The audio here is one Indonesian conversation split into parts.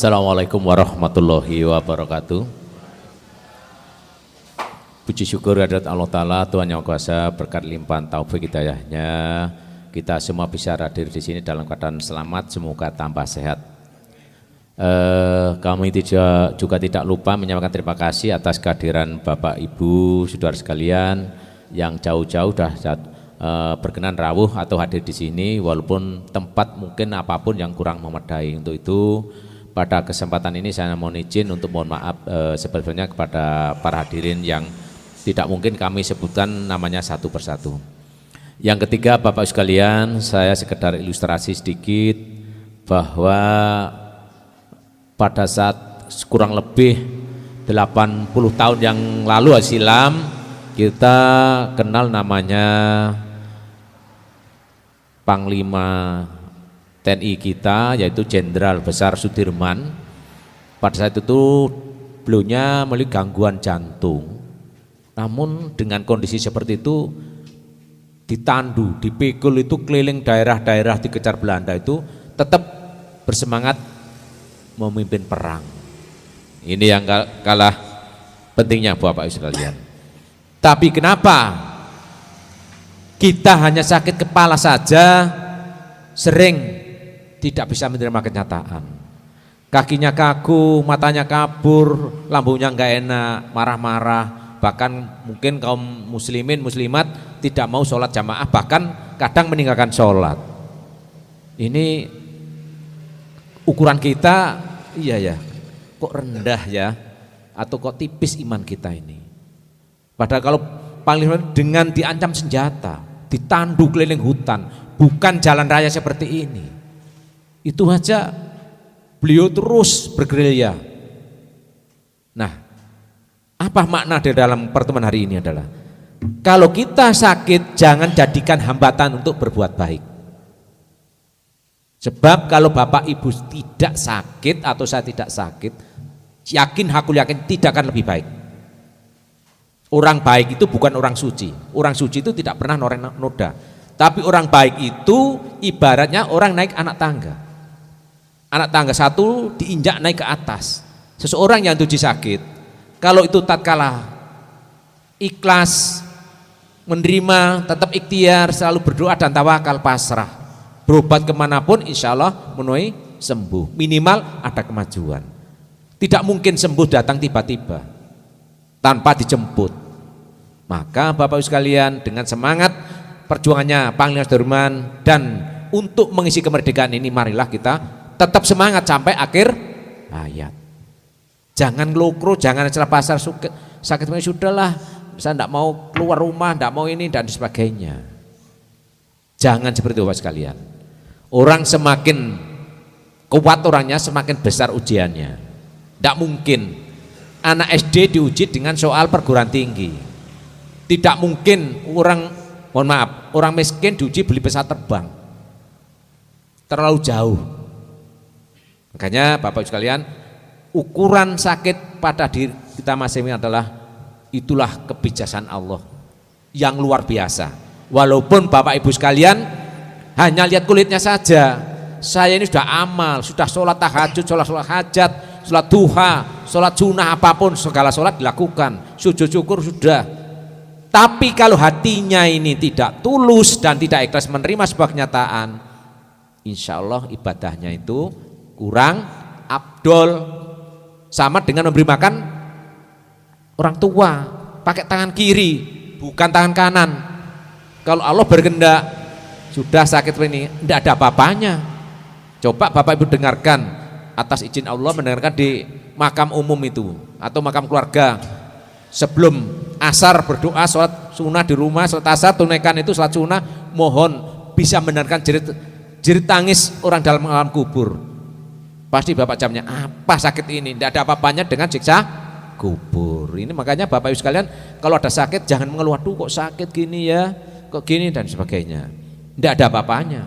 Assalamualaikum warahmatullahi wabarakatuh. Puji syukur hadirat Allah Ta'ala, Tuhan Yang Kuasa, berkat limpahan taufik hidayahnya, kita semua bisa hadir di sini dalam keadaan selamat, semoga tambah sehat. Kami juga tidak lupa menyampaikan terima kasih atas kehadiran Bapak Ibu, saudara sekalian yang jauh-jauh sudah berkenan rawuh atau hadir di sini, walaupun tempat mungkin apapun yang kurang memadai. Untuk itu, pada kesempatan ini saya mohon izin untuk mohon maaf sebetulnya kepada para hadirin yang tidak mungkin kami sebutkan namanya satu persatu. Yang ketiga, Bapak sekalian, saya sekedar ilustrasi sedikit bahwa pada saat kurang lebih 80 tahun yang lalu silam, kita kenal namanya Panglima TNI kita, yaitu Jenderal Besar Sudirman. Pada saat itu beliaunya memiliki gangguan jantung, namun dengan kondisi seperti itu ditandu, dipikul itu keliling daerah-daerah dikejar Belanda itu tetap bersemangat memimpin perang. Ini yang kalah pentingnya Bapak Ibu sekalian. Tapi kenapa kita hanya sakit kepala saja sering tidak bisa menerima kenyataan? Kakinya kaku, matanya kabur, lambungnya enggak enak, marah-marah, bahkan mungkin kaum muslimin muslimat tidak mau sholat jamaah, bahkan kadang meninggalkan sholat. Ini ukuran kita, iya ya, kok rendah ya, atau kok tipis iman kita ini. Padahal kalau Panglima dengan diancam senjata, ditandu keliling hutan, bukan jalan raya seperti ini, itu aja beliau terus bergerilya. Nah, apa makna di dalam pertemuan hari ini adalah, kalau kita sakit jangan jadikan hambatan untuk berbuat baik. Sebab kalau Bapak Ibu tidak sakit atau saya tidak sakit, aku yakin tidak akan lebih baik. Orang baik itu bukan orang suci. Orang suci itu tidak pernah noda. Tapi orang baik itu ibaratnya orang naik anak tangga. Anak tangga satu diinjak naik ke atas. Seseorang yang tujuh sakit, kalau itu tatkala ikhlas menerima, tetap ikhtiar, selalu berdoa dan tawakal, pasrah, berobat kemanapun insya Allah menuai sembuh, minimal ada kemajuan. Tidak mungkin sembuh datang tiba-tiba tanpa dijemput. Maka Bapak Ibu sekalian, dengan semangat perjuangannya Panglima Sudirman dan untuk mengisi kemerdekaan ini, marilah kita tetap semangat sampai akhir hayat. Jangan ngelokro, jangan celah pasar sakit sudahlah, saya tidak mau keluar rumah, tidak mau ini dan sebagainya. Jangan seperti itu Bapak sekalian. Orang semakin kuat orangnya, semakin besar ujiannya. Tidak mungkin anak SD diuji dengan soal perguruan tinggi. Tidak mungkin orang miskin diuji beli pesawat terbang. Terlalu jauh. Makanya Bapak Ibu sekalian, ukuran sakit pada diri kita masing-masing adalah itulah kebijaksanaan Allah yang luar biasa. Walaupun Bapak Ibu sekalian hanya lihat kulitnya saja, saya ini sudah amal, sudah sholat tahajud, sholat hajat, sholat duha, sholat sunnah, apapun segala sholat dilakukan, sujud syukur sudah. Tapi kalau hatinya ini tidak tulus dan tidak ikhlas menerima sebuah kenyataan, insya Allah ibadahnya itu kurang afdol. Sama dengan memberi makan orang tua pakai tangan kiri, bukan tangan kanan. Kalau Allah berkehendak sudah sakit ini, tidak ada apa-apanya. Coba Bapak Ibu dengarkan, atas izin Allah mendengarkan di makam umum itu atau makam keluarga, sebelum asar berdoa, sholat sunnah di rumah, sholat asar tunaikan itu sholat sunnah, mohon bisa mendengarkan jerit tangis orang dalam alam kubur. Pasti Bapak jamnya, apa sakit ini? Tidak ada apa-apanya dengan siksa kubur. Ini makanya Bapak Ibu sekalian, kalau ada sakit jangan mengeluh, aduh kok sakit gini ya, kok gini dan sebagainya. Tidak ada apa-apanya.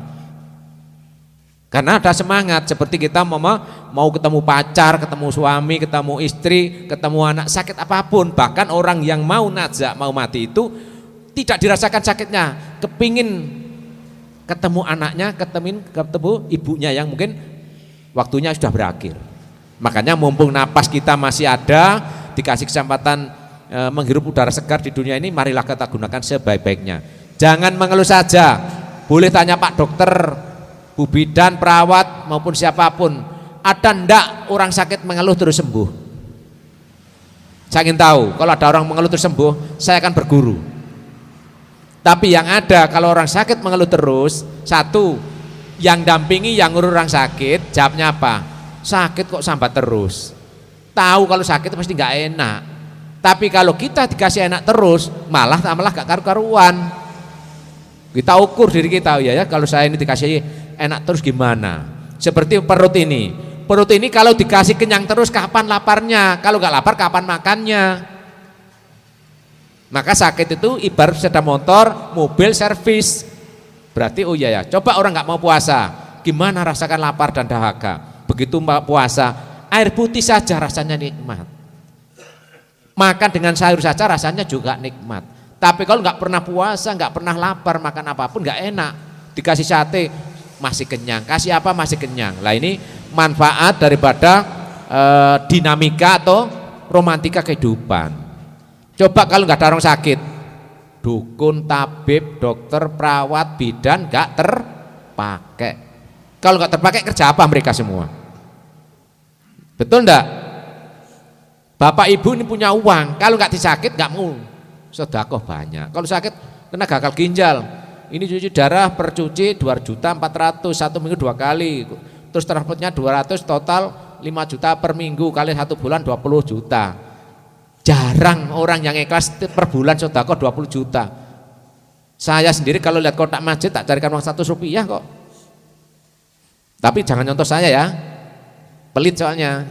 Karena ada semangat, seperti kita mau ketemu pacar, ketemu suami, ketemu istri, ketemu anak, sakit apapun. Bahkan orang yang mau najak, mau mati itu tidak dirasakan sakitnya, kepingin ketemu anaknya, ketemu ibunya yang mungkin waktunya sudah berakhir. Makanya mumpung napas kita masih ada, dikasih kesempatan menghirup udara segar di dunia ini, marilah kita gunakan sebaik-baiknya. Jangan mengeluh saja. Boleh tanya Pak Dokter, Bu Bidan, perawat maupun siapapun, ada ndak orang sakit mengeluh terus sembuh? Saya ingin tahu, kalau ada orang mengeluh terus sembuh, saya akan berguru. Tapi yang ada, kalau orang sakit mengeluh terus, satu, yang dampingi, yang ngurus orang sakit, jawabnya apa? Sakit kok sambat terus. Tahu kalau sakit pasti nggak enak. Tapi kalau kita dikasih enak terus, malah gak karu-karuan. Kita ukur diri kita, ya kalau saya ini dikasih enak terus gimana? Seperti perut ini. Perut ini kalau dikasih kenyang terus, kapan laparnya? Kalau nggak lapar, kapan makannya? Maka sakit itu ibarat sepeda motor, mobil servis. Berarti oh iya ya, coba orang nggak mau puasa, gimana rasakan lapar dan dahaga? Begitu puasa, air putih saja rasanya nikmat. Makan dengan sayur saja rasanya juga nikmat. Tapi kalau nggak pernah puasa, nggak pernah lapar, makan apapun nggak enak. Dikasih sate masih kenyang, kasih apa masih kenyang. Lah ini manfaat daripada dinamika atau romantika kehidupan. Coba kalau nggak ada orang sakit, dukun, tabib, dokter, perawat, bidan nggak terpakai. Kalau nggak terpakai kerja apa mereka semua? Betul enggak? Bapak ibu ini punya uang, kalau nggak disakit nggak mau sedekah banyak. Kalau sakit kena gagal ginjal, ini cuci darah per cuci 2.400.000 satu minggu 2 kali. Terus transportnya 200, total 5 juta per minggu kali 1 bulan 20 juta. Jarang orang yang ikhlas per bulan sedekah 20 juta. Saya sendiri kalau lihat kotak masjid tak carikan uang 100 rupiah kok. Tapi jangan contoh saya ya, pelit soalnya.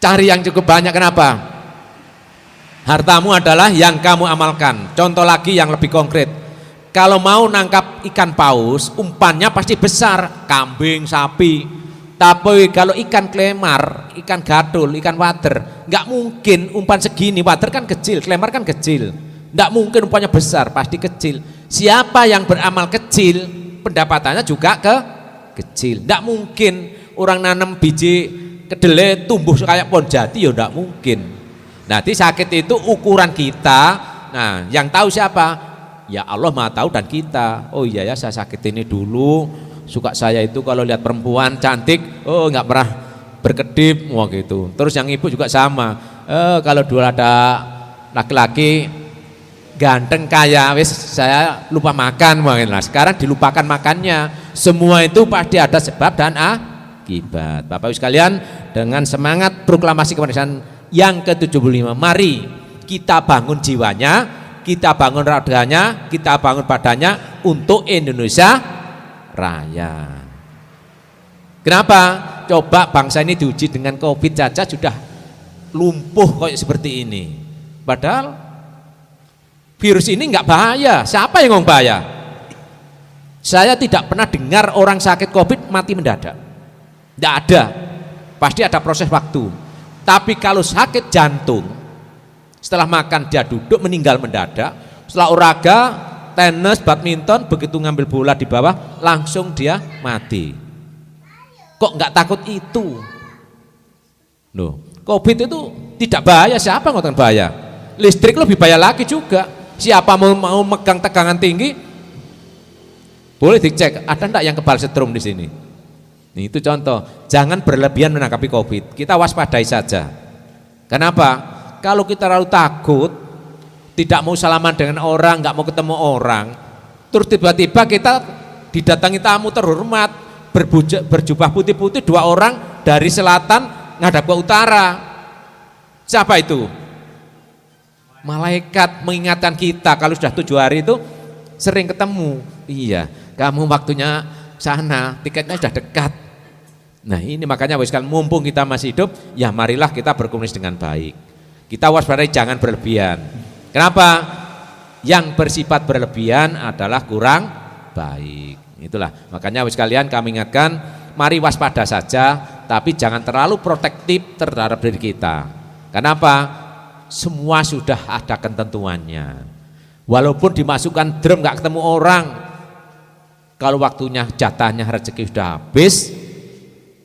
Cari yang cukup banyak, kenapa? Hartamu adalah yang kamu amalkan. Contoh lagi yang lebih konkret. Kalau mau nangkap ikan paus, umpannya pasti besar, kambing, sapi. Tapi kalau ikan klemar, ikan gadul, ikan wader, nggak mungkin umpan segini. Wader kan kecil, klemar kan kecil. Nggak mungkin umpannya besar, pasti kecil. Siapa yang beramal kecil, pendapatannya juga kecil. Nggak mungkin orang nanam biji kedelai tumbuh kayak pohon jati, ya nggak mungkin. Nanti sakit itu ukuran kita. Nah, yang tahu siapa? Ya Allah Maha tahu dan kita. Oh iya ya, saya sakit ini dulu. Suka saya itu kalau lihat perempuan cantik, oh nggak pernah berkedip, wah gitu. Terus yang ibu juga sama. Kalau dulu ada laki-laki ganteng kaya, wis saya lupa makan, mungkin lah. Sekarang dilupakan makannya. Semua itu pasti ada sebab dan akibat. Bapak Ibu sekalian, dengan semangat proklamasi kemerdekaan yang ke-75, mari kita bangun jiwanya, kita bangun raganya, kita bangun badannya untuk Indonesia Raya. Kenapa? Coba bangsa ini diuji dengan COVID saja sudah lumpuh kayak seperti ini. Padahal virus ini nggak bahaya. Siapa yang ngomong bahaya? Saya tidak pernah dengar orang sakit COVID mati mendadak. Tidak ada. Pasti ada proses waktu. Tapi kalau sakit jantung, setelah makan dia duduk meninggal mendadak. Setelah olahraga, tenis, badminton, begitu ngambil bola di bawah langsung dia mati. Kok nggak takut itu? Loh, COVID itu tidak bahaya. Siapa ngomong bahaya? Listrik lebih bahaya lagi juga. Siapa mau megang tegangan tinggi, boleh dicek ada enggak yang kebal setrum di sini. Ini itu contoh, jangan berlebihan menanggapi COVID. Kita waspadai saja. Kenapa? Kalau kita terlalu takut, tidak mau salaman dengan orang, nggak mau ketemu orang, terus tiba-tiba kita didatangi tamu terhormat, berjubah putih-putih 2 orang dari selatan ngadap ke utara. Siapa itu? Malaikat mengingatkan kita kalau sudah 7 hari itu sering ketemu. Iya, kamu waktunya sana, tiketnya sudah dekat. Nah ini makanya mumpung kita masih hidup, ya marilah kita berkomunikasi dengan baik. Kita waspadai jangan berlebihan. Kenapa? Yang bersifat berlebihan adalah kurang baik. Itulah makanya sekalian kami ingatkan, mari waspada saja, tapi jangan terlalu protektif terhadap diri kita. Kenapa? Semua sudah ada ketentuannya. Walaupun dimasukkan drum nggak ketemu orang, kalau waktunya jatahnya rezeki sudah habis,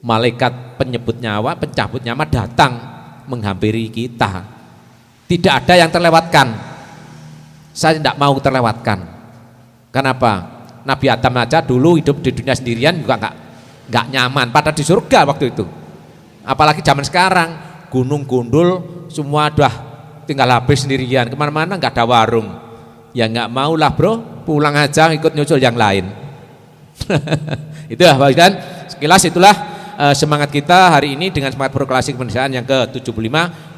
malaikat penyebut nyawa, pencabut nyawa datang menghampiri kita. Tidak ada yang terlewatkan. Saya tidak mau terlewatkan. Kenapa? Nabi Adam aja dulu hidup di dunia sendirian juga nggak nyaman, pada di surga waktu itu. Apalagi zaman sekarang, gunung gundul semua udah tinggal habis sendirian, kemana-mana nggak ada warung. Ya nggak mau lah bro, pulang aja ikut nyusul yang lain. Itu ya Pak Ustaz. Sekilas itulah semangat kita hari ini dengan semangat proklamasi kemerdekaan yang ke-75.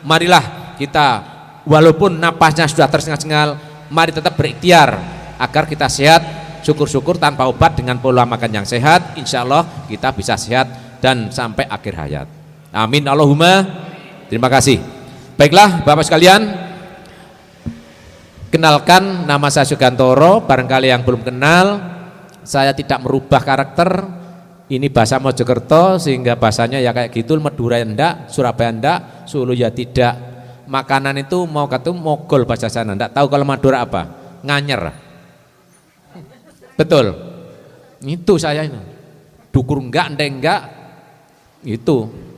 Marilah kita walaupun napasnya sudah tersengal-sengal, mari tetap berikhtiar agar kita sehat. Syukur-syukur tanpa obat, dengan pola makan yang sehat, insya Allah kita bisa sehat dan sampai akhir hayat. Amin Allahumma. Terima kasih. Baiklah Bapak sekalian, kenalkan nama saya Sugantoro. Barangkali yang belum kenal, saya tidak merubah karakter. Ini bahasa Mojokerto sehingga bahasanya ya kayak gitu. Madura enggak, Surabaya enggak, Solo ya tidak. Makanan itu mau kata mogol bahasa sana. Enggak tahu kalau Madura apa? Nganyer. Betul. Itu saya ini. Dukur enggak, enggak. Itu.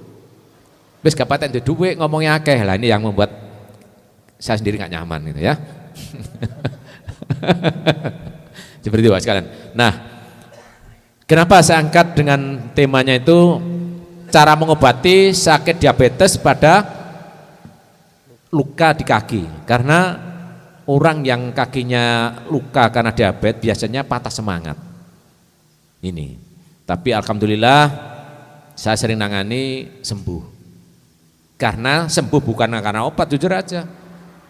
Wis kapaten duwe ngomongnya akeh lah, ini yang membuat saya sendiri enggak nyaman gitu ya. Seperti itu Pak sekalian. Nah, kenapa saya angkat dengan temanya itu cara mengobati sakit diabetes pada luka di kaki. Karena orang yang kakinya luka karena diabetes biasanya patah semangat. Ini. Tapi alhamdulillah saya sering nangani sembuh. Karena sembuh bukan karena obat, jujur aja.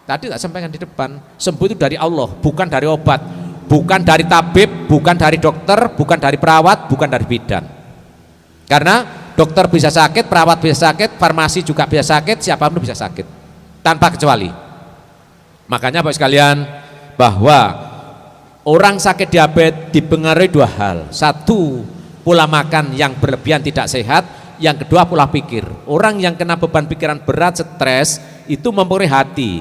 Tadi tak sampaikan di depan, sembuh itu dari Allah, bukan dari obat, bukan dari tabib, bukan dari dokter, bukan dari perawat, bukan dari bidan. Karena dokter bisa sakit, perawat bisa sakit, farmasi juga bisa sakit, siapapun bisa sakit, tanpa kecuali. Makanya Bapak sekalian, bahwa orang sakit diabetes dipengaruhi dua hal. Satu, pola makan yang berlebihan tidak sehat. Yang kedua, pola pikir. Orang yang kena beban pikiran berat, stres, itu mempengaruhi hati,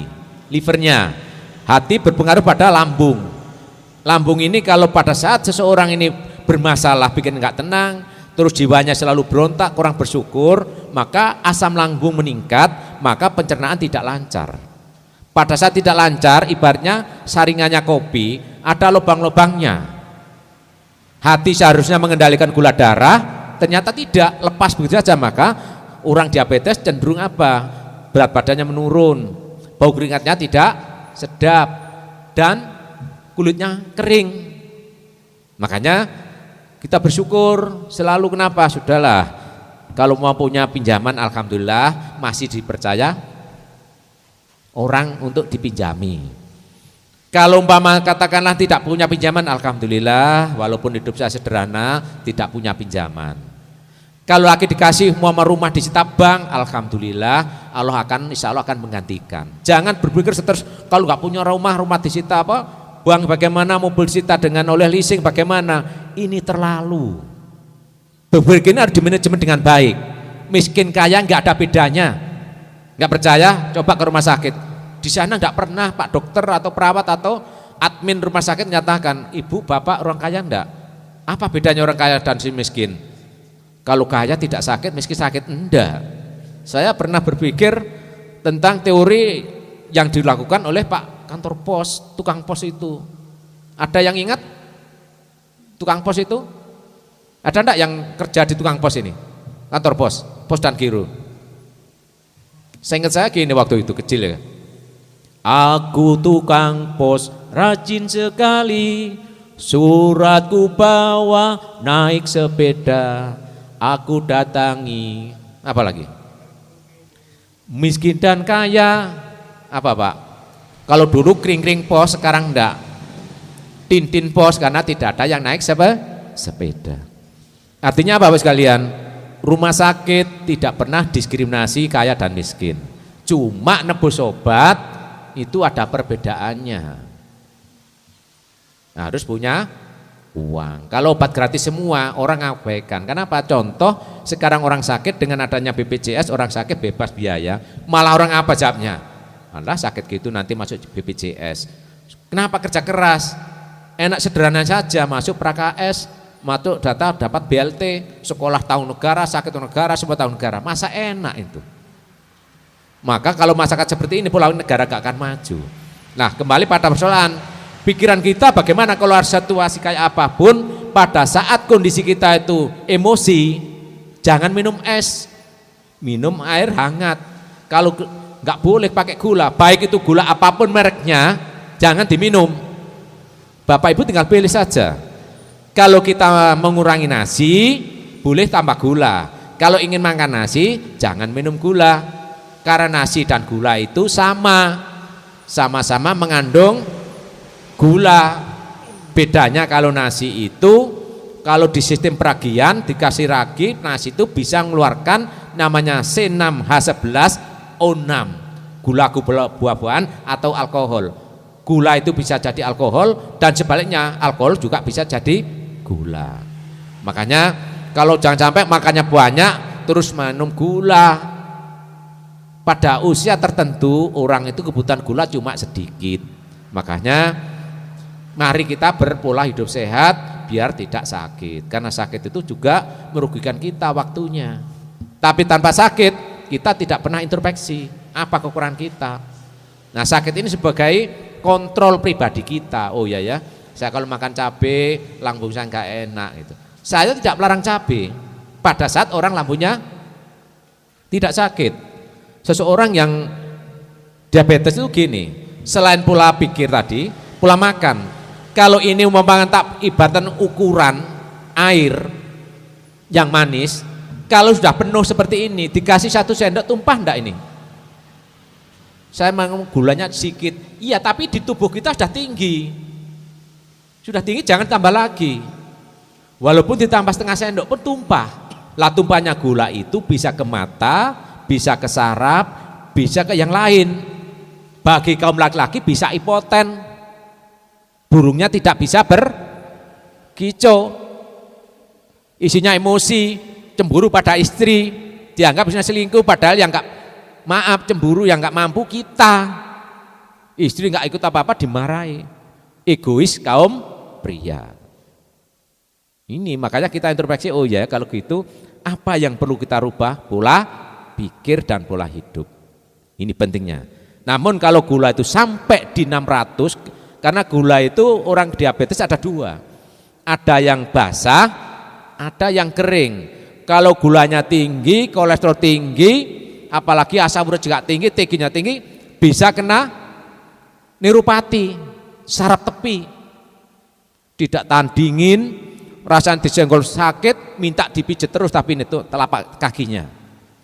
livernya. Hati berpengaruh pada lambung. Lambung ini kalau pada saat seseorang ini bermasalah, bikin nggak tenang, terus jiwanya selalu berontak, kurang bersyukur, maka asam lambung meningkat, maka pencernaan tidak lancar. Pada saat tidak lancar, ibaratnya saringannya kopi, ada lubang-lubangnya. Hati seharusnya mengendalikan gula darah, ternyata tidak, lepas begitu saja, maka orang diabetes cenderung apa? Berat badannya menurun, bau keringatnya tidak sedap, dan kulitnya kering. Makanya kita bersyukur selalu. Kenapa? Sudahlah, kalau mau punya pinjaman alhamdulillah masih dipercaya orang untuk dipinjami. Kalau umpama katakanlah tidak punya pinjaman, alhamdulillah walaupun hidup saya sederhana tidak punya pinjaman. Kalau lagi dikasih mau rumah disita bank, alhamdulillah Allah akan, insya Allah akan menggantikan. Jangan berpikir terus kalau nggak punya rumah disita apa, bank bagaimana, mobil disita dengan oleh leasing bagaimana, ini terlalu. Berpikir ini harus dimanajemen dengan baik. Miskin kaya nggak ada bedanya. Nggak percaya, coba ke rumah sakit. Di sana nggak pernah Pak dokter atau perawat atau admin rumah sakit menyatakan ibu bapak orang kaya enggak. Apa bedanya orang kaya dan si miskin? Kalau kaya tidak sakit, miskin sakit, enggak. Saya pernah berpikir tentang teori yang dilakukan oleh Pak kantor pos, tukang pos itu. Ada yang ingat tukang pos itu? Ada enggak yang kerja di tukang pos ini? Kantor pos, pos dan giro. Saya ingat saya gini waktu itu kecil ya. Aku tukang pos rajin sekali, suratku bawa naik sepeda, aku datangi. Apa lagi? Miskin dan kaya. Apa Pak? Kalau dulu kring-kring pos, sekarang enggak. Tin-tin pos karena tidak ada yang naik sepeda. Artinya apa Bapak sekalian? Rumah sakit tidak pernah diskriminasi kaya dan miskin. Cuma nebus obat itu ada perbedaannya. Nah, harus punya uang. Kalau obat gratis semua orang abaikan. Kenapa? Contoh sekarang orang sakit dengan adanya BPJS, orang sakit bebas biaya. Malah orang apa jawabnya? Malah sakit gitu nanti masuk BPJS. Kenapa? Kerja keras. Enak sederhana saja masuk PRKS, masuk data dapat BLT, sekolah tahun negara, sakit tahun negara, semua tahun negara. Masa enak itu. Maka kalau masyarakat seperti ini pola negara gak akan maju. Nah, kembali pada persoalan pikiran kita bagaimana kalau situasi kayak apapun, pada saat kondisi kita itu emosi, jangan minum es, minum air hangat. Kalau nggak boleh pakai gula, baik itu gula apapun mereknya, jangan diminum. Bapak Ibu tinggal pilih saja. Kalau kita mengurangi nasi, boleh tambah gula. Kalau ingin makan nasi, jangan minum gula. Karena nasi dan gula itu sama-sama mengandung gula. Bedanya kalau nasi itu, kalau di sistem peragian dikasih ragi, nasi itu bisa mengeluarkan namanya C6H11O6, gula buah-buahan atau alkohol. Gula itu bisa jadi alkohol dan sebaliknya alkohol juga bisa jadi gula. Makanya kalau jangan sampai makannya banyak terus minum gula. Pada usia tertentu orang itu kebutuhan gula cuma sedikit. Makanya mari kita berpola hidup sehat biar tidak sakit. Karena sakit itu juga merugikan kita waktunya. Tapi tanpa sakit kita tidak pernah introspeksi apa kekurangan kita. Nah, sakit ini sebagai kontrol pribadi kita. Oh ya, saya kalau makan cabai lambung saya nggak enak gitu. Saya tidak melarang cabai pada saat orang lambungnya tidak sakit. Seseorang yang diabetes itu gini, selain pola pikir tadi, pola makan. Kalau ini umpamanya tak ibaratkan ukuran air yang manis, kalau sudah penuh seperti ini, dikasih 1 sendok tumpah enggak ini? Saya mau gulanya sedikit, iya tapi di tubuh kita sudah tinggi. Sudah tinggi jangan tambah lagi. Walaupun ditambah setengah sendok pun tumpah. Lah tumpahnya gula itu bisa ke mata, bisa ke saraf, bisa ke yang lain. Bagi kaum laki-laki bisa hipoten, burungnya tidak bisa berkicau, isinya emosi, cemburu pada istri, dianggap isinya selingkuh, padahal yang enggak, maaf, cemburu yang enggak mampu kita. Istri enggak ikut apa-apa dimarahi. Egois kaum pria. Ini makanya kita introspeksi, oh ya kalau gitu apa yang perlu kita rubah? Pola pikir dan pola hidup. Ini pentingnya. Namun kalau gula itu sampai di 600, karena gula itu orang diabetes ada 2. Ada yang basah, ada yang kering. Kalau gulanya tinggi, kolesterol tinggi, apalagi asam urat juga tinggi, TG-nya tinggi, bisa kena neuropati, saraf tepi. Tidak tahan dingin, rasanya disenggol sakit, minta dipijit terus tapi itu telapak kakinya.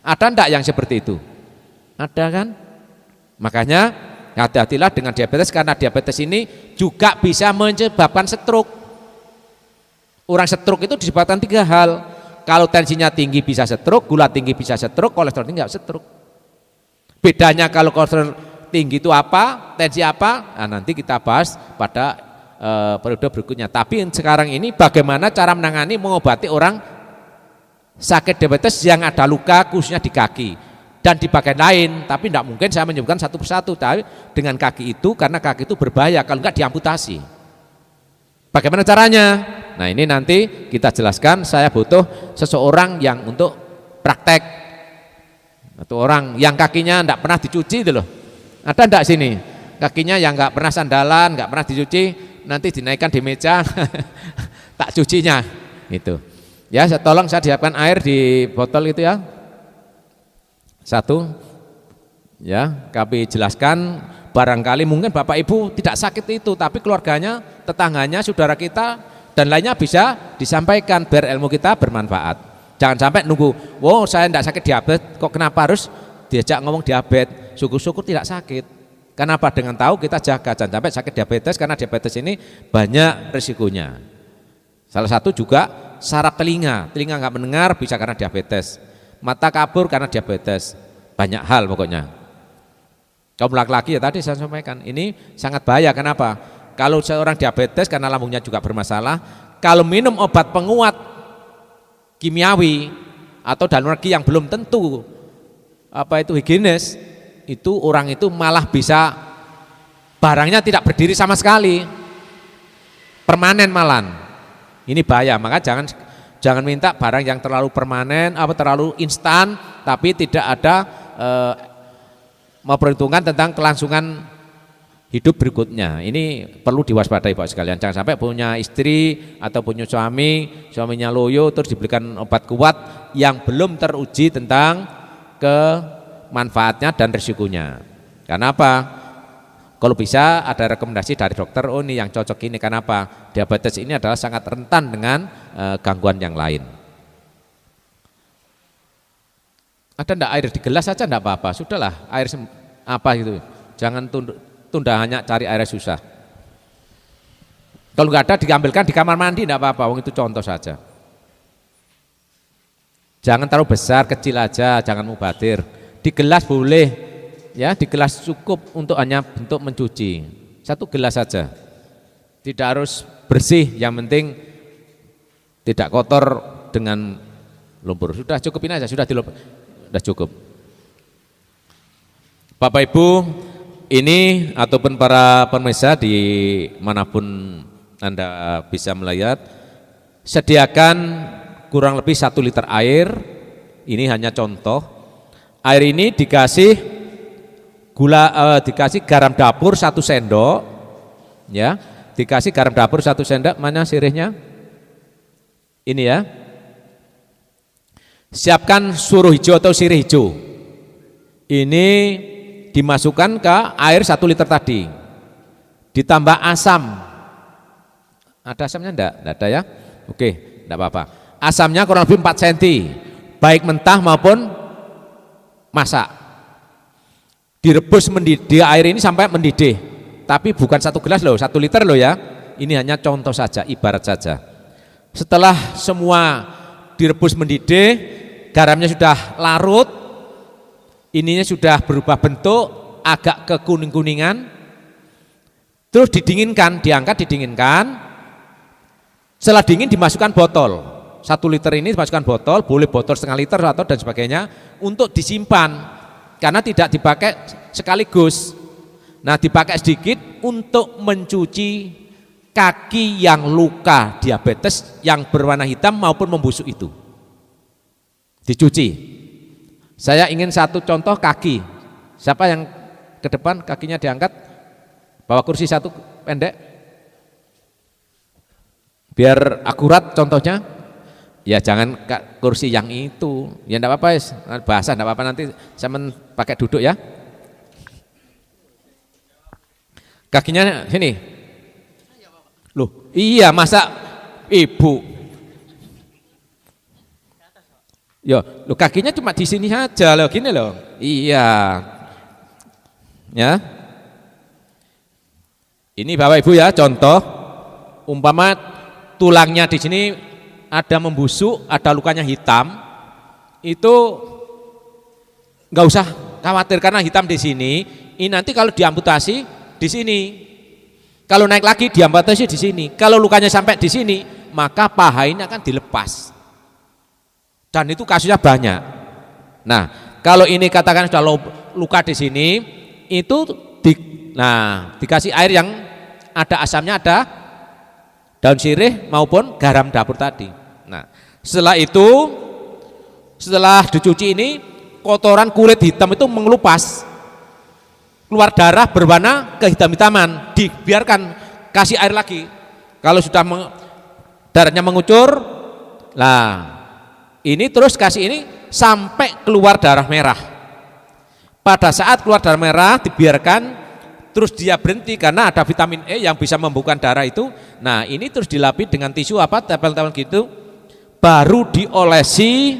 Ada enggak yang seperti itu? Ada kan? Makanya hati-hatilah dengan diabetes, karena diabetes ini juga bisa menyebabkan stroke. Orang stroke itu disebabkan 3 hal. Kalau tensinya tinggi bisa stroke, gula tinggi bisa stroke, kolesterol tinggi enggak stroke. Bedanya kalau kolesterol tinggi itu apa, tensi apa? Nah, nanti kita bahas pada periode berikutnya. Tapi sekarang ini bagaimana cara menangani, mengobati orang sakit diabetes yang ada luka khususnya di kaki dan di bagian lain, tapi tidak mungkin saya menyebutkan satu persatu. Tapi dengan kaki itu, karena kaki itu berbahaya kalau enggak diamputasi. Bagaimana caranya? Nah, ini nanti kita jelaskan. Saya butuh seseorang yang untuk praktek, atau orang yang kakinya enggak pernah dicuci itu loh. Ada enggak sini? Kakinya yang enggak pernah sandalan, enggak pernah dicuci, nanti dinaikkan di meja tak cucinya itu. Ya, tolong saya siapkan air di botol itu ya. 1. Ya, kami jelaskan, barangkali mungkin Bapak Ibu tidak sakit itu, tapi keluarganya, tetangganya, saudara kita dan lainnya bisa disampaikan biar ilmu kita bermanfaat. Jangan sampai nunggu, wow saya tidak sakit diabetes, kok kenapa harus diajak ngomong diabetes? Syukur-syukur tidak sakit. Kenapa? Dengan tahu kita jaga, jangan sampai sakit diabetes, karena diabetes ini banyak risikonya. Salah satu juga saraf telinga nggak mendengar bisa karena diabetes, mata kabur karena diabetes, banyak hal pokoknya. Kaum laki-laki ya tadi saya sampaikan, ini sangat bahaya. Kenapa? Kalau seorang diabetes karena lambungnya juga bermasalah, kalau minum obat penguat kimiawi atau dalam energi yang belum tentu higienis, itu orang itu malah bisa barangnya tidak berdiri sama sekali, permanen malan. Ini bahaya, maka jangan minta barang yang terlalu permanen, terlalu instan, tapi tidak ada memperhitungkan tentang kelangsungan hidup berikutnya. Ini perlu diwaspadai Bapak sekalian. Jangan sampai punya istri atau punya suami, suaminya loyo terus diberikan obat kuat yang belum teruji tentang kemanfaatnya dan risikonya. Karena apa? Kalau bisa ada rekomendasi dari dokter, oh ini yang cocok ini. Kenapa? Diabetes ini adalah sangat rentan dengan gangguan yang lain. Ada enggak air di gelas saja enggak apa-apa, sudahlah air apa gitu. Jangan tunda hanya cari air susah. Kalau enggak ada diambilkan di kamar mandi enggak apa-apa, wong itu contoh saja. Jangan terlalu besar, kecil aja, jangan mubadir. Di gelas boleh, ya di gelas cukup untuk hanya bentuk mencuci. Satu gelas saja. Tidak harus bersih, yang penting tidak kotor dengan lumpur. Sudah cukupin aja, sudah cukup. Bapak Ibu, ini ataupun para pemirsa di manapun Anda bisa melihat, sediakan kurang lebih 1 liter air. Ini hanya contoh. Air ini dikasih dikasih garam dapur 1 sendok, ya, dikasih garam dapur 1 sendok. Mana sirihnya? Ini ya. Siapkan suruh hijau atau sirih hijau. Ini dimasukkan ke air 1 liter tadi. Ditambah asam. Ada asamnya enggak? Enggak ada ya? Oke, enggak apa-apa. Asamnya kurang lebih 4 cm, baik mentah maupun masak. Direbus mendidih air ini sampai mendidih. Tapi bukan 1 gelas loh, 1 liter loh ya. Ini hanya contoh saja, ibarat saja. Setelah semua direbus mendidih, garamnya sudah larut, ininya sudah berubah bentuk, agak kekuning-kuningan, terus didinginkan, diangkat didinginkan. Setelah dingin dimasukkan botol. 1 liter ini dimasukkan botol, boleh botol setengah liter atau dan sebagainya, untuk disimpan, karena tidak dipakai sekaligus. Nah, dipakai sedikit untuk mencuci kaki yang luka diabetes yang berwarna hitam maupun membusuk itu. Dicuci. Saya ingin satu contoh kaki. Siapa yang ke depan kakinya diangkat? Bawa kursi satu pendek. Biar akurat contohnya. Ya jangan kursi yang itu. Ya enggak apa-apa, bahasa enggak apa-apa, nanti saya pakai duduk ya. Kakinya sini. Loh, iya masa ibu? Yo, lo kakinya cuma di sini saja loh, gini loh. Iya. Ya. Ini Bapak Ibu ya, contoh umpama tulangnya di sini ada membusuk, ada lukanya hitam, itu nggak usah khawatir karena hitam di sini. Ini nanti kalau diamputasi di sini. Kalau naik lagi diamputasi di sini. Kalau lukanya sampai di sini, maka paha ini akan dilepas. Dan itu kasusnya banyak. Nah, kalau ini katakan sudah luka di sini, itu dikasih air yang ada asamnya, ada daun sirih maupun garam dapur tadi. Nah, setelah itu, setelah dicuci ini, kotoran kulit hitam itu mengelupas. Keluar darah berwarna kehitam-hitaman, dibiarkan, kasih air lagi. Kalau sudah darahnya mengucur, lah ini terus kasih ini sampai keluar darah merah. Pada saat keluar darah merah dibiarkan, terus dia berhenti karena ada vitamin E yang bisa membuka darah itu. Nah ini terus dilapis dengan tisu apa, tepel-tepel gitu, baru diolesi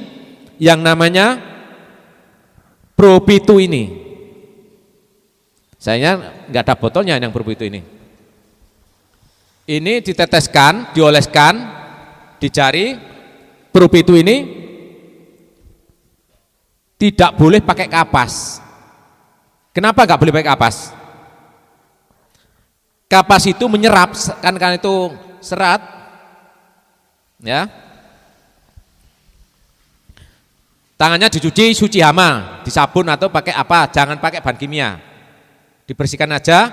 yang namanya Probitu ini. Sayangnya nggak ada botolnya yang Probitu ini. Ini diteteskan, dioleskan di jari. Probitu ini tidak boleh pakai kapas. Kenapa nggak boleh pakai kapas? Kapas itu menyerap, kan itu serat, ya. Tangannya dicuci, suci hama, disabun atau pakai apa? Jangan pakai bahan kimia. Dibersihkan aja.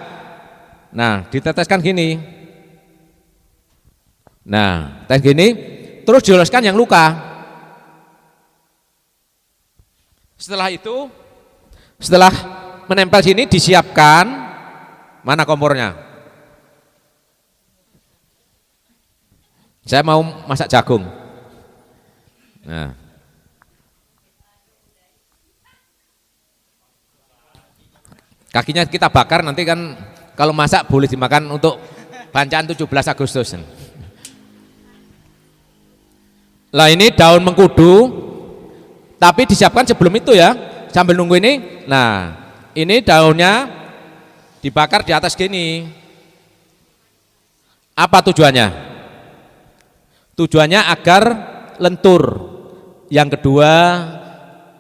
Nah, diteteskan gini. Nah, tes gini, terus dioleskan yang luka. Setelah itu, setelah menempel sini disiapkan, mana kompornya? Saya mau masak jagung. Nah, kakinya kita bakar, nanti kan kalau masak boleh dimakan untuk bancaan 17 Agustus. Lah ini daun mengkudu, tapi disiapkan sebelum itu ya, sambil nunggu ini. Nah, ini daunnya dibakar di atas gini. Apa tujuannya? Tujuannya agar lentur. Yang kedua,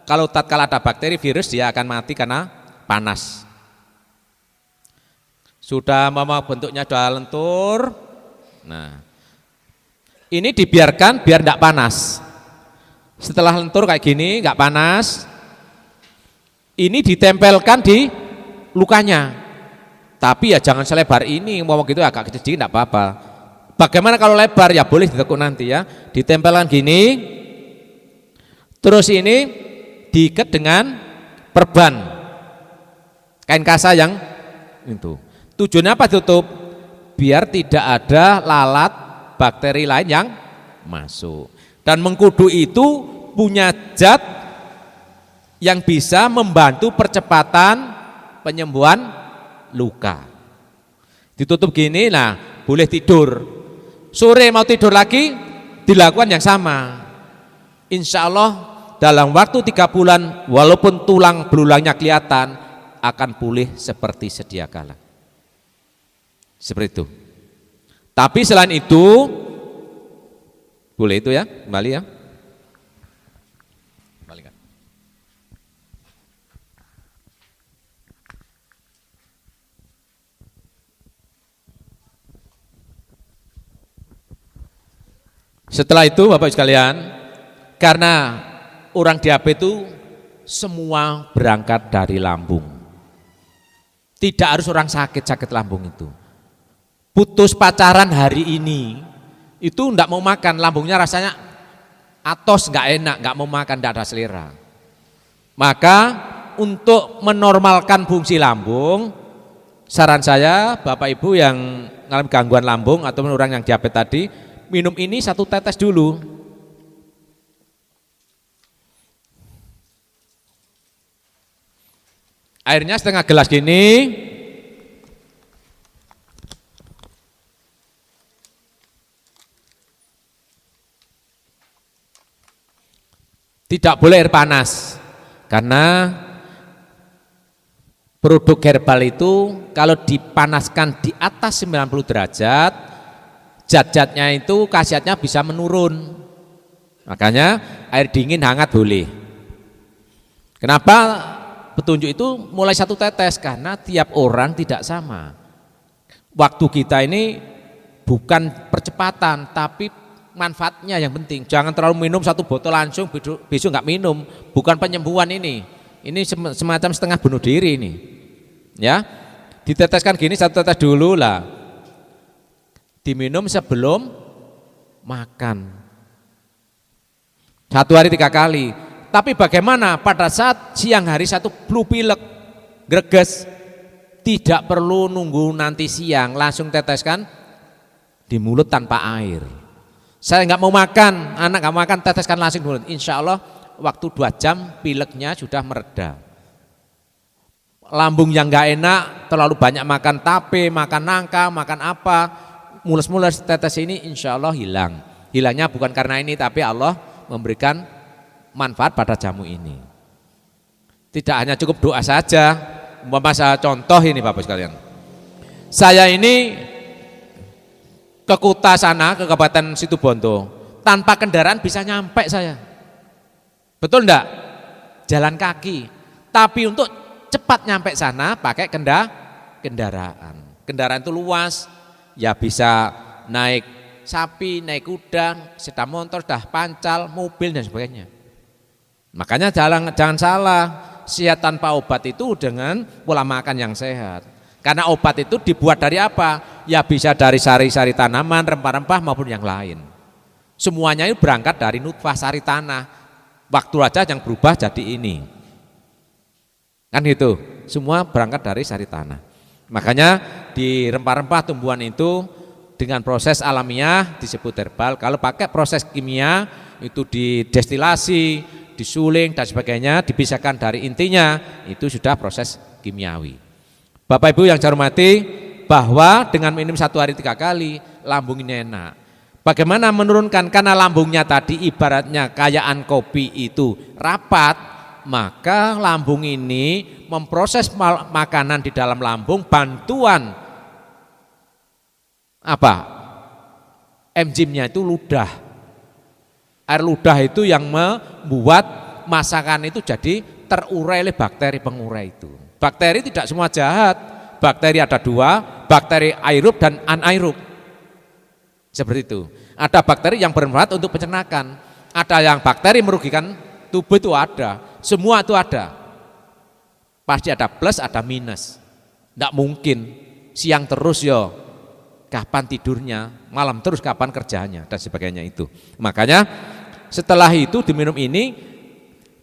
kalau tatkala ada bakteri virus dia akan mati karena panas. Sudah bentuknya sudah lentur. Nah, ini dibiarkan biar tidak panas. Setelah lentur kayak gini, nggak panas, ini ditempelkan di lukanya. Tapi ya jangan selebar ini, mau gitu agak kecil nggak apa-apa. Bagaimana kalau lebar? Ya boleh ditekuk nanti ya. Ditempelkan gini, terus ini diikat dengan perban kain kasa yang itu. Tujuannya apa tutup? Biar tidak ada lalat bakteri lain yang masuk. Dan mengkudu itu punya zat yang bisa membantu percepatan penyembuhan luka. Ditutup gini, nah boleh tidur. Sore mau tidur lagi, dilakukan yang sama. Insya Allah dalam waktu 3 bulan, walaupun tulang belulangnya kelihatan, akan pulih seperti sedia kala. Seperti itu. Tapi selain itu, boleh itu ya, kembali ya. Kembalikan. Setelah itu Bapak sekalian, karena orang diabetes itu semua berangkat dari lambung. Tidak harus orang sakit lambung itu. Putus pacaran hari ini, itu enggak mau makan, lambungnya rasanya atos, enggak enak, enggak mau makan, enggak ada selera. Maka untuk menormalkan fungsi lambung, saran saya Bapak Ibu yang mengalami gangguan lambung atau orang yang diabetes tadi, minum ini 1 tetes dulu. Airnya setengah gelas gini. Tidak boleh air panas, karena produk herbal itu kalau dipanaskan di atas 90 derajat, zat-zatnya itu khasiatnya bisa menurun. Makanya air dingin hangat boleh. Kenapa petunjuk itu mulai 1 tetes? Karena tiap orang tidak sama. Waktu kita ini bukan percepatan, tapi manfaatnya yang penting. Jangan terlalu minum 1 botol langsung, besok nggak minum. Bukan penyembuhan ini. Ini semacam setengah bunuh diri ini. Ya, diteteskan gini 1 tetes dulu lah. Diminum sebelum makan. 1 hari 3 kali. Tapi bagaimana pada saat siang hari 1 flu pilek, greges, tidak perlu nunggu nanti siang, langsung teteskan di mulut tanpa air. Saya nggak mau makan, anak nggak makan, teteskan langsung di mulut. Insya Allah waktu 2 jam pileknya sudah mereda. Lambung yang nggak enak, terlalu banyak makan tape, makan nangka, makan apa, mules-mules, tetes ini insya Allah hilang. Hilangnya bukan karena ini, tapi Allah memberikan manfaat pada jamu ini. Tidak hanya cukup doa saja. Umpama saya contoh ini Bapak sekalian. Saya ini ke kota sana, ke Kabupaten Situbondo, tanpa kendaraan bisa nyampe saya. Betul enggak? Jalan kaki. Tapi untuk cepat nyampe sana pakai kendaraan. Kendaraan itu luas, ya bisa naik sapi, naik kuda, sepeda motor, dah pancal, mobil dan sebagainya. Makanya jangan salah, sehat tanpa obat itu dengan pola makan yang sehat. Karena obat itu dibuat dari apa? Ya bisa dari sari-sari tanaman, rempah-rempah maupun yang lain. Semuanya itu berangkat dari nutfah sari tanah. Waktu aja yang berubah jadi ini. Kan gitu. Semua berangkat dari sari tanah. Makanya di rempah-rempah tumbuhan itu dengan proses alamiah disebut herbal. Kalau pakai proses kimia itu didestilasi, disuling dan sebagainya, dipisahkan dari intinya, itu sudah proses kimiawi. Bapak Ibu yang saya hormati, bahwa dengan minum 1 hari 3 kali lambung ini enak. Bagaimana menurunkan? Karena lambungnya tadi ibaratnya kayaan kopi itu rapat, maka lambung ini memproses makanan di dalam lambung, bantuan apa? Enzimnya itu ludah. Air ludah itu yang membuat masakan itu jadi terurai oleh bakteri pengurai itu. Bakteri tidak semua jahat. Bakteri ada 2, bakteri aerob dan anaerob. Seperti itu. Ada bakteri yang bermanfaat untuk pencernaan. Ada yang bakteri merugikan tubuh itu ada. Semua itu ada. Pasti ada plus, ada minus. Tidak mungkin siang terus yo. Kapan tidurnya, malam terus kapan kerjanya dan sebagainya itu. Makanya setelah itu diminum ini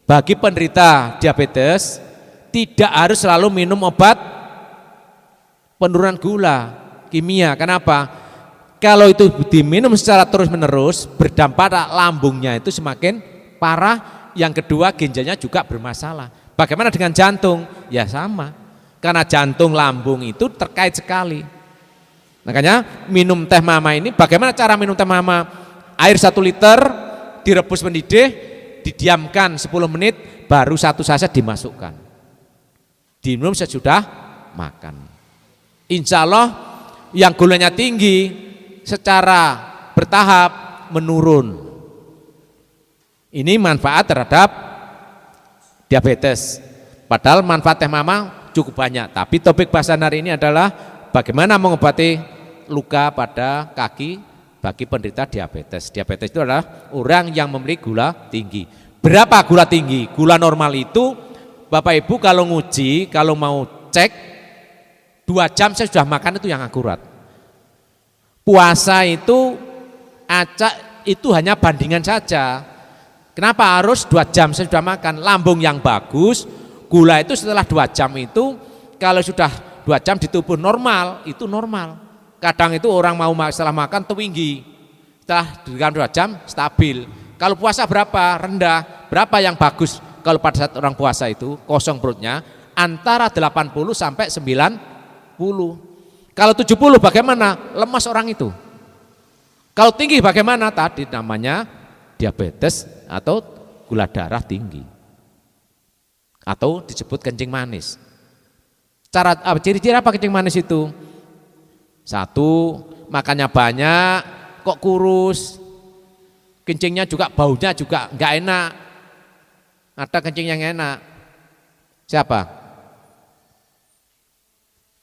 bagi penderita diabetes tidak harus selalu minum obat penurunan gula kimia. Kenapa? Kalau itu diminum secara terus-menerus berdampak lambungnya itu semakin parah. Yang kedua ginjalnya juga bermasalah. Bagaimana dengan jantung? Ya sama. Karena jantung lambung itu terkait sekali. Makanya minum teh mama ini, bagaimana cara minum teh mama? Air 1 liter direbus mendidih, didiamkan 10 menit, baru 1 saset dimasukkan. Diminum sesudah makan. Insya Allah yang gulanya tinggi secara bertahap menurun. Ini manfaat terhadap diabetes. Padahal manfaat teh mama cukup banyak. Tapi topik bahasan hari ini adalah bagaimana mengobati luka pada kaki bagi penderita diabetes. Diabetes itu adalah orang yang memiliki gula tinggi. Berapa gula tinggi? Gula normal itu Bapak Ibu kalau nguji, kalau mau cek 2 jam saya sudah makan itu yang akurat. Puasa itu acak itu hanya bandingan saja. Kenapa harus 2 jam saya sudah makan? Lambung yang bagus, gula itu setelah 2 jam itu kalau sudah 2 jam di tubuh normal, itu normal. Kadang itu orang mau setelah makan tinggi, setelah dalam 2 jam stabil. Kalau puasa berapa? Rendah. Berapa yang bagus? Kalau pada saat orang puasa itu kosong perutnya antara 80 sampai 90. Kalau 70 bagaimana? Lemas orang itu. Kalau tinggi bagaimana? Tadi namanya diabetes atau gula darah tinggi. Atau disebut kencing manis. Ciri-ciri apa kencing manis itu? 1, makannya banyak, kok kurus. Kencingnya juga baunya juga enggak enak. Ada kencing yang enak. Siapa?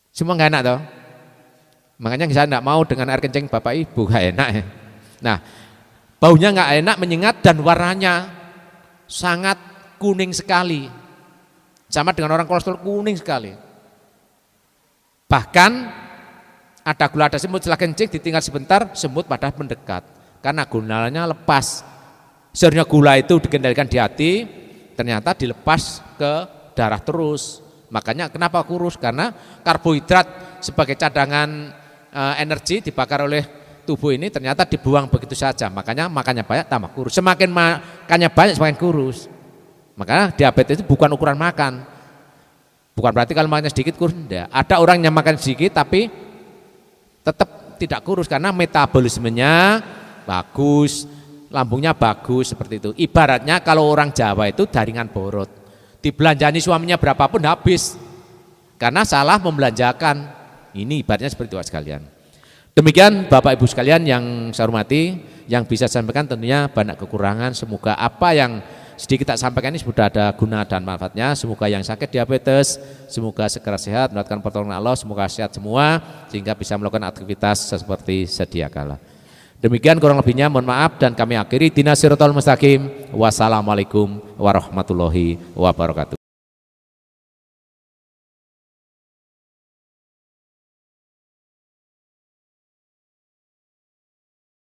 Semua enggak enak toh. Makanya saya enggak mau dengan air kencing Bapak Ibu, enggak enak ya. Nah, baunya enggak enak, menyengat dan warnanya sangat kuning sekali. Sama dengan orang kolesterol, kuning sekali. Bahkan ada gula ada semut setelah kencing ditinggal sebentar, semut pada mendekat. Karena gulanya lepas. Seharusnya gula itu dikendalikan di hati, ternyata dilepas ke darah terus. Makanya kenapa kurus? Karena karbohidrat sebagai cadangan energi dibakar oleh tubuh ini ternyata dibuang begitu saja. Makanya makannya banyak tambah kurus. Semakin makannya banyak semakin kurus. Makanya diabetes itu bukan ukuran makan. Bukan berarti kalau makannya sedikit kurus. Enggak. Ada orang yang makan sedikit tapi tetap tidak kurus karena metabolismenya bagus, lambungnya bagus seperti itu. Ibaratnya kalau orang Jawa itu jaringan borot. Dibelanjani suaminya berapapun habis karena salah membelanjakan. Ini ibaratnya seperti itu sekalian. Demikian Bapak Ibu sekalian yang saya hormati, yang bisa saya sampaikan tentunya banyak kekurangan. Semoga apa yang sedikit tak sampaikan ini sudah ada guna dan manfaatnya. Semoga yang sakit diabetes semoga segera sehat, mendapatkan pertolongan Allah, semoga sehat semua sehingga bisa melakukan aktivitas seperti sedia kala. Demikian kurang lebihnya mohon maaf dan kami akhiri. Dinasiratul mustaqim. Wassalamualaikum warahmatullahi wabarakatuh.